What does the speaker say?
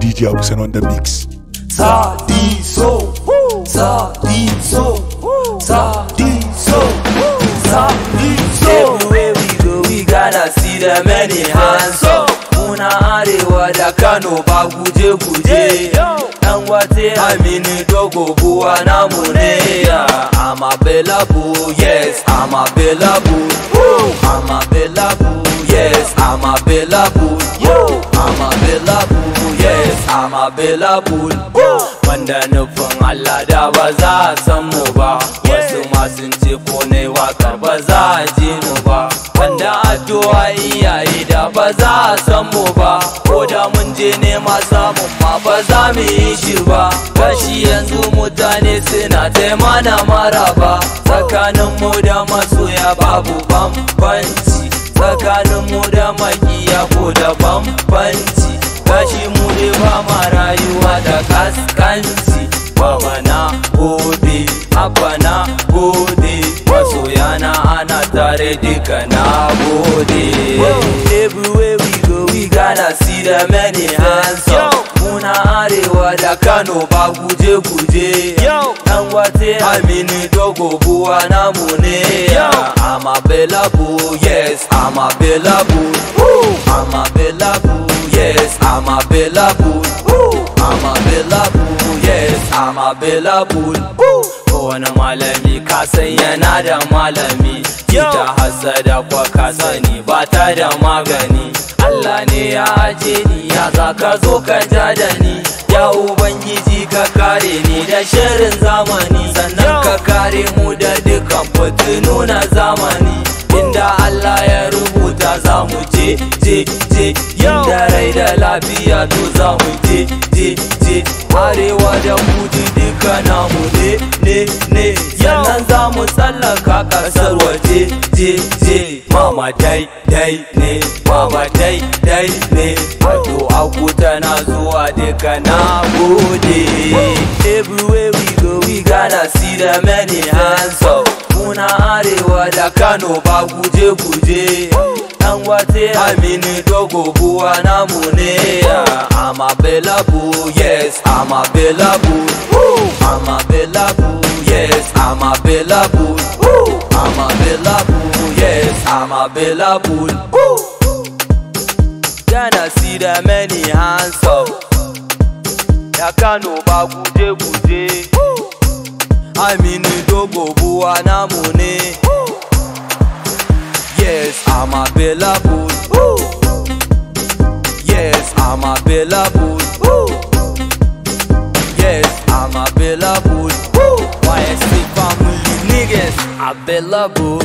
DJ Abusen on the mix. Sadiso, Sadiso, Sadiso, Sadiso. Everywhere we go, we gotta see the many hands up. Muna arewa da Kano ba guje-guje. Dan wate Aminu Dogo buwa namu ne. I'm available, yes, I'm available. I'm available, yes, I'm available. I'm available, yes, I'm available. Wanda nufin Allah da ba za a san mu ba. Wasu ma sun ce ko ne waka ba za a ji mu ba. Wanda addu'a iyaye da ba za a san mu ba. Ko da mun je nema samun ma ba za mu yi shi ba. Gashi yanzu mutane suna taimana maraba. Tsakanin mu da masoya babu bambanci. Tsakanin mu da makiya ko da bambanci. Gashi mu dai ba ma rayuwa da kaskanci. Baba na gode, abba na gode, masoya na ana tare duka na gode. Everywhere we go we gotta see the many hands up. Muna arewa da Kano ba guje-guje. Dan wate Aminu Dogo buwa namu ne. I'm available, yes, I'm available. I'm available, yes, I'm available. I'm available, yes, I'm available. Kowane malami ka san yana da malami. Cuta hasada kwa ka sani ba ta da magani. Allah ne ya aje ni, ya za ka zo ka ja da ni. Ya Ubangiji ka kare ni da shirin zamani. Sannan ka kare mu da dukan fitinu na zamani. Inda Allah ya rubuta za mu je. Inda rai da lafiya to za mu je. Arewa da kudu duka namu ne. Sannan za mu tsallaka kasar waje. Mama dai ne, mama dai ne. Wato aku tana zuwa duka na gode. Everywhere we go we gotta see the many hands up. Muna arewa da Kano ba guje-guje. Dan wate Aminu Dogo buwa namu ne. I'm available, yes, I'm available. I'm available, yes, I'm available. I'm available, yes, I'm available. Gonna see the many hands up. Da Kano ba guje-guje. Aminu Dogo buwa namu ne. Yes, I'm available. Yes, I'm available. Yes, I'm available. YSC family niggas available.